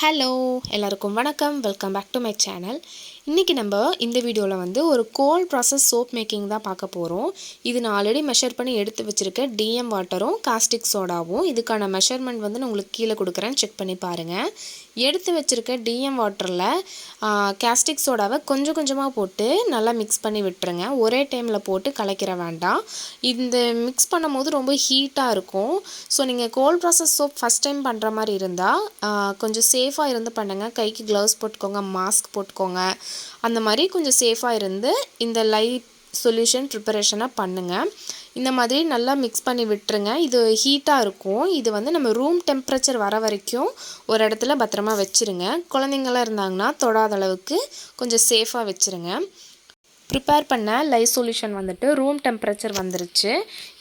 Hello எல்லாருக்கும் வணக்கம். Welcome back to my channel. இன்றைக்கி நம்ம இந்த வீடியோவில் வந்து ஒரு கோல்ட் ப்ராசஸ் சோப் மேக்கிங் தான் பார்க்க போகிறோம். இது நான் ஆல்ரெடி மெஷர் பண்ணி எடுத்து வச்சுருக்கேன். டிஎம் வாட்டரும் காஸ்டிக் சோடாவும். இதுக்கான மெஷர்மெண்ட் வந்து நான் உங்களுக்கு கீழே கொடுக்குறேன், செக் பண்ணி பாருங்கள். எடுத்து வச்சுருக்க டிஎம் வாட்டரில் காஸ்டிக் சோடாவை கொஞ்சம் கொஞ்சமாக போட்டு நல்லா மிக்ஸ் பண்ணி விட்டுருங்க. ஒரே டைமில் போட்டு கலக்கிற வேண்டாம். இந்த மிக்ஸ் பண்ணும் போது ரொம்ப ஹீட்டாக இருக்கும். ஸோ நீங்கள் gold process soap first time பண்ணுற மாதிரி இருந்தால் கொஞ்சம் சேஃபாக இருந்து பண்ணுங்கள். கைக்கு க்ளவுஸ் போட்டுக்கோங்க, மாஸ்க் போட்டுக்கோங்க. அந்த மாதிரி கொஞ்சம் சேஃபாக இருந்து இந்த லைட் சொல்யூஷன் ப்ரிப்பரேஷனாக பண்ணுங்கள். இந்த மாதிரி நல்லா மிக்ஸ் பண்ணி விட்டுருங்க. இது ஹீட்டாக இருக்கும். இது வந்து நம்ம ரூம் டெம்பரேச்சர் வர வரைக்கும் ஒரு இடத்துல பத்திரமா வச்சுருங்க. குழந்தைங்களாம் இருந்தாங்கன்னா தொடாத அளவுக்கு கொஞ்சம் சேஃபாக வச்சுருங்க. ப்ரிப்பேர் பண்ண லைட் சொல்யூஷன் வந்துட்டு ரூம் டெம்பரேச்சர் வந்துருச்சு.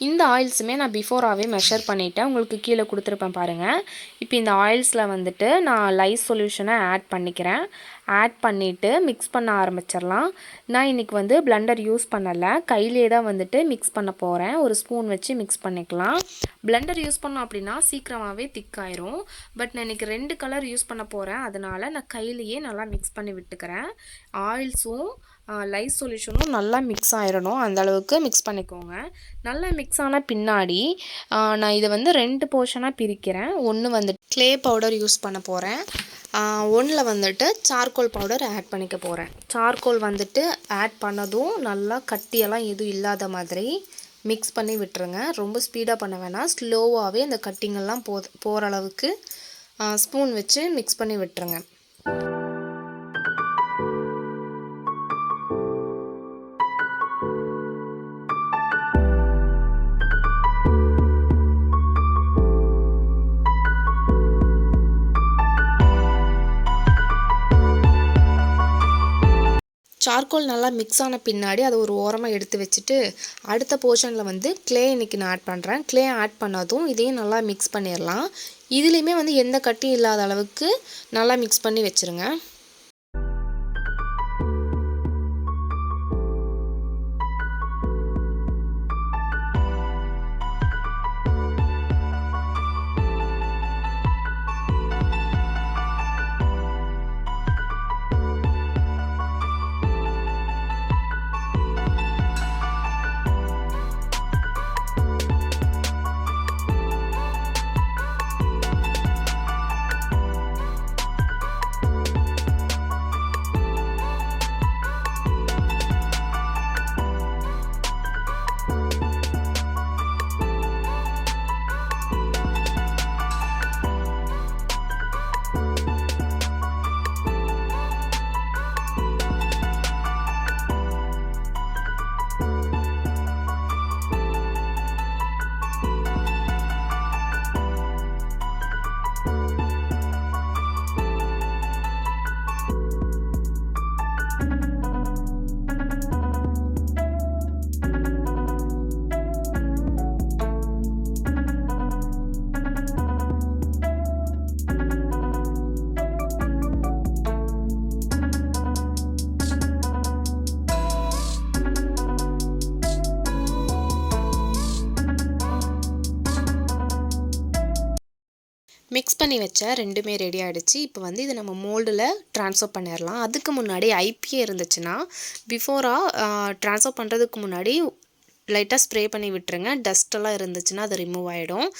இந்த ஆயில்ஸுமே நான் பிஃபோராகவே மெஷர் பண்ணிவிட்டேன், உங்களுக்கு கீழே கொடுத்துருப்பேன் பாருங்கள். இப்போ இந்த ஆயில்ஸில் வந்துட்டு நான் லைட் சொல்யூஷனை ஆட் பண்ணிக்கிறேன். ஆட் பண்ணிவிட்டு மிக்ஸ் பண்ண ஆரம்பிச்சிடலாம். நான் இன்றைக்கி வந்து பிளெண்டர் யூஸ் பண்ணலை, கையிலே தான் வந்துட்டு மிக்ஸ் பண்ண போகிறேன். ஒரு ஸ்பூன் வச்சு மிக்ஸ் பண்ணிக்கலாம். பிளெண்டர் யூஸ் பண்ணோம் அப்படின்னா சீக்கிரமாகவே திக்காயிரும். பட் நான் இன்றைக்கி 2 கலர் யூஸ் பண்ண போகிறேன், அதனால் நான் கையிலையே நல்லா மிக்ஸ் பண்ணி விட்டுக்கிறேன். ஆயில்ஸும் லைட் சொல்யூஷனும் நல்லா மிக்ஸ் ஆகிடணும், அந்தளவுக்கு மிக்ஸ் பண்ணிக்கோங்க. நல்லா மிக்ஸ் ஆன பின்னாடி நான் இதை வந்து 2 போர்ஷனாக பிரிக்கிறேன். ஒன்று வந்துட்டு க்ளே பவுடர் யூஸ் பண்ண போகிறேன், ஒன்றில் வந்துட்டு சார்கோல் பவுடர் ஆட் பண்ணிக்க போகிறேன். சார்கோல் வந்துட்டு ஆட் பண்ணதும் நல்லா கட்டியெல்லாம் எதுவும் இல்லாத மாதிரி மிக்ஸ் பண்ணி விட்டுருங்க. ரொம்ப ஸ்பீடாக பண்ண வேணாம், ஸ்லோவாகவே அந்த கட்டிங்கெல்லாம் போகிற அளவுக்கு ஸ்பூன் வச்சு மிக்ஸ் பண்ணி விட்டுருங்க. சார்கோல் நல்லா மிக்ஸ் ஆன பின்னாடி அதை ஒரு ஓரமாக எடுத்து வச்சுட்டு அடுத்த போர்ஷனில் வந்து க்ளே இன்றைக்கி நான் ஆட் பண்ணுறேன். க்ளே ஆட் பண்ணதும் இதையும் நல்லா மிக்ஸ் பண்ணிடலாம். இதுலேயுமே வந்து எந்த கட்டியும் இல்லாத அளவுக்கு நல்லா மிக்ஸ் பண்ணி வச்சுருங்க. மிக்ஸ் பண்ணி வச்ச ரெண்டுமே ரெடி ஆகிடுச்சு. இப்போ வந்து இதை நம்ம மோல்டில் ட்ரான்ஸ்ஃபர் பண்ணிடலாம். அதுக்கு முன்னாடி ஐபிஏ இருந்துச்சுன்னா பிஃபோராக ட்ரான்ஸ்ஃபர் பண்ணுறதுக்கு முன்னாடி லைட்டாக ஸ்ப்ரே பண்ணி விட்டுருங்க. டஸ்ட்டெல்லாம் இருந்துச்சுன்னா அது ரிமூவ் ஆகிடும்.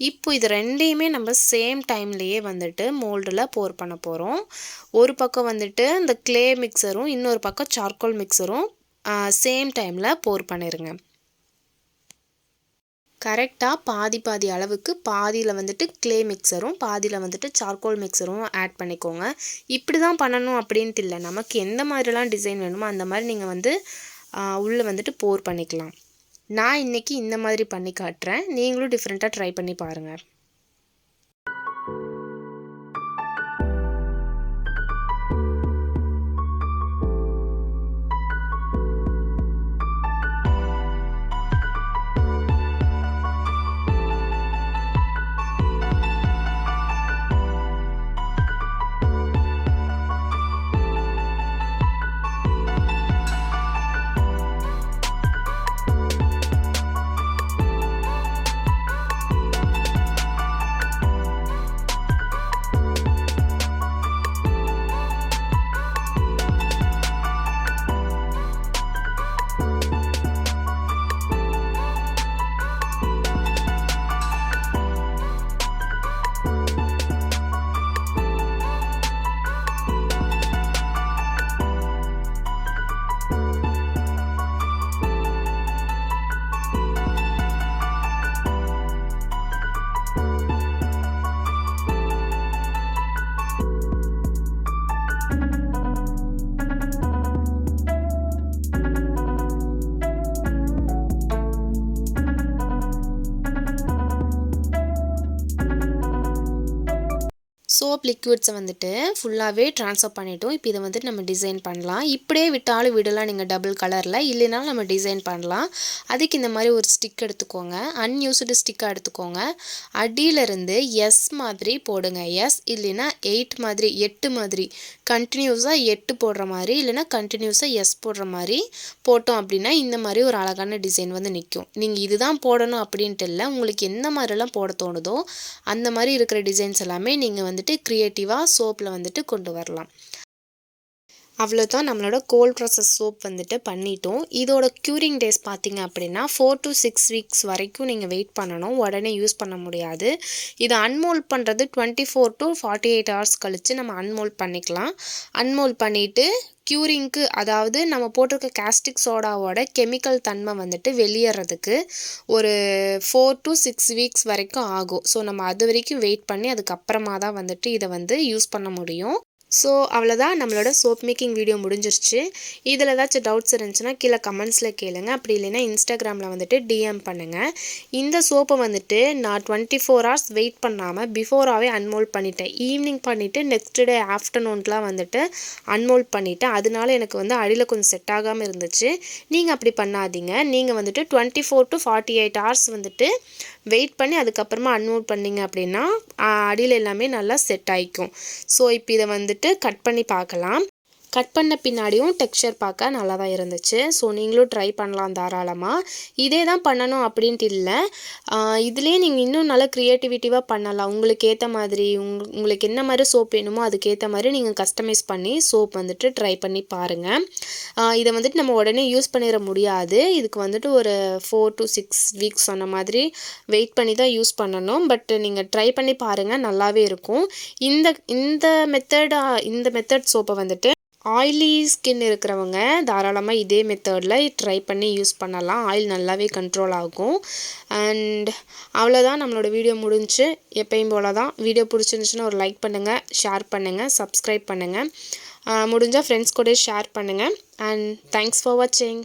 இப்போ இது ரெண்டையுமே நம்ம சேம் டைம்லேயே வந்துட்டு மோல்டில் போர் பண்ண போகிறோம். ஒரு பக்கம் வந்துட்டு இந்த க்ளே மிக்சரும் இன்னொரு பக்கம் சார்கோல் மிக்சரும் சேம் டைமில் போர் பண்ணிடுங்க. கரெக்டாக பாதி அளவுக்கு பாதியில் வந்துட்டு க்ளே மிக்சரும் பாதியில் வந்துட்டு சார்கோல் மிக்சரும் ஆட் பண்ணிக்கோங்க. இப்படி தான் பண்ணணும் அப்படின்ட்டு இல்லை, நமக்கு எந்த மாதிரிலாம் டிசைன் வேணுமோ அந்த மாதிரி நீங்கள் வந்து உள்ளே வந்துட்டு போர் பண்ணிக்கலாம். நான் இன்றைக்கி இந்த மாதிரி பண்ணி காட்டுறேன், நீங்களும் டிஃப்ரெண்ட்டாக ட்ரை பண்ணி பாருங்கள். சோப் லிக்விட்ஸை வந்துட்டு ஃபுல்லாகவே ட்ரான்ஸ்ஃபர் பண்ணிட்டோம். இப்போ இதை வந்துட்டு நம்ம டிசைன் பண்ணலாம். இப்படியே விட்டாலும் விடலாம் நீங்கள் டபுள் கலரில், இல்லைனாலும் நம்ம டிசைன் பண்ணலாம். அதுக்கு இந்த மாதிரி ஒரு ஸ்டிக் எடுத்துக்கோங்க, அன்யூஸ்டு ஸ்டிக்காக எடுத்துக்கோங்க. அடியிலிருந்து எஸ் மாதிரி போடுங்க, எஸ் இல்லைன்னா 8 மாதிரி கண்டினியூஸாக 8 போடுற மாதிரி, இல்லைனா கண்டினியூஸாக எஸ் போடுற மாதிரி போட்டோம் அப்படின்னா இந்த மாதிரி ஒரு அழகான டிசைன் வந்து நிற்கும். நீங்கள் இதுதான் போடணும் அப்படின்ட்டு இல்லை, உங்களுக்கு எந்த மாதிரிலாம் போட தோணுதோ அந்த மாதிரி இருக்கிற டிசைன்ஸ் எல்லாமே நீங்கள் வந்துட்டு க்ரியேட்டிவாக சோப்பில் வந்துட்டு கொண்டு வரலாம். அவ்வளோதான், நம்மளோட கோல்ட் ப்ராசஸ் சோப் வந்துட்டு பண்ணிட்டோம். இதோட க்யூரிங் டேஸ் பார்த்திங்க அப்படின்னா 4 to 6 வீக்ஸ் வரைக்கும் நீங்கள் வெயிட் பண்ணணும், உடனே யூஸ் பண்ண முடியாது. இதை அன்மோல்ட் பண்ணுறது 24 to 48 ஹவர்ஸ் கழித்து நம்ம அன்மோல்ட் பண்ணிக்கலாம். அன்மோல்ட் பண்ணிவிட்டு க்யூரிங்க்கு, அதாவது நம்ம போட்டிருக்க காஸ்டிக் சோடாவோட கெமிக்கல் தன்மை வந்துட்டு வெளியேறதுக்கு ஒரு 4 to 6 வீக்ஸ் வரைக்கும் ஆகும். ஸோ நம்ம அது வரைக்கும் வெயிட் பண்ணி அதுக்கப்புறமா தான் வந்துட்டு இதை வந்து யூஸ் பண்ண முடியும். ஸோ அவ்வளோதான், நம்மளோட சோப் மேக்கிங் வீடியோ முடிஞ்சிருச்சு. இதில் ஏதாச்சும் டவுட்ஸ் இருந்துச்சுன்னா கீழே கமெண்ட்ஸில் கேளுங்க, அப்படி இல்லைன்னா இன்ஸ்டாகிராமில் வந்துட்டு டிஎம் பண்ணுங்கள். இந்த சோப்பை வந்துட்டு நான் 24 ஹவர்ஸ் வெயிட் பண்ணாமல் பிஃபோராகவே அன்மோல்ட் பண்ணிட்டேன். ஈவினிங் பண்ணிவிட்டு நெக்ஸ்ட் டே ஆஃப்டர்நூன்லாம் வந்துட்டு அன்மோல்ட் பண்ணிவிட்டேன். அதனால எனக்கு வந்து அடியில் கொஞ்சம் செட் ஆகாமல் இருந்துச்சு. நீங்கள் அப்படி பண்ணாதீங்க. நீங்கள் வந்துட்டு 24 to 48 ஹவர்ஸ் வந்துட்டு வெயிட் பண்ணி அதுக்கப்புறமா அன்மோல்ட் பண்ணிங்க அப்படின்னா அடியில் எல்லாமே நல்லா செட் ஆகிக்கும். ஸோ இப்போ இதை வந்துட்டு கட் பண்ணி பார்க்கலாம். கட் பண்ண பின்னாடியும் டெக்ஸ்சர் பார்க்க நல்லா தான் இருந்துச்சு. ஸோ நீங்களும் ட்ரை பண்ணலாம் தாராளமாக. இதே தான் பண்ணணும் அப்படின்ட்டு இல்லை, இதிலே நீங்கள் இன்னும் நல்லா க்ரியேட்டிவிட்டிவாக பண்ணலாம். உங்களுக்கு ஏற்ற மாதிரி உங்களுக்கு என்ன மாதிரி சோப் வேணுமோ அதுக்கேற்ற மாதிரி நீங்கள் கஸ்டமைஸ் பண்ணி சோப் வந்துட்டு ட்ரை பண்ணி பாருங்கள். இதை வந்துட்டு நம்ம உடனே யூஸ் பண்ணிட முடியாது. இதுக்கு வந்துட்டு ஒரு 4 to 6 வீக்ஸ் சொன்ன மாதிரி வெயிட் பண்ணி தான் யூஸ் பண்ணணும். பட் நீங்கள் ட்ரை பண்ணி பாருங்கள், நல்லாவே இருக்கும். இந்த மெத்தட் சோப்பை வந்துட்டு ஆயிலி ஸ்கின் இருக்கிறவங்க தாராளமாக இதே மெத்தடில் ட்ரை பண்ணி யூஸ் பண்ணலாம். ஆயில் நல்லாவே கண்ட்ரோல் ஆகும். அண்ட் அவ்வளோதான், நம்மளோட வீடியோ முடிஞ்சு. எப்பயும் போல தான். வீடியோ பிடிச்சிருந்துச்சுன்னா ஒரு லைக் பண்ணுங்கள், ஷேர் பண்ணுங்கள், சப்ஸ்கிரைப் பண்ணுங்கள். முடிஞ்சால் ஃப்ரெண்ட்ஸ் கூட ஷேர் பண்ணுங்கள். அண்ட் தேங்க்ஸ் ஃபார் வாட்சிங்.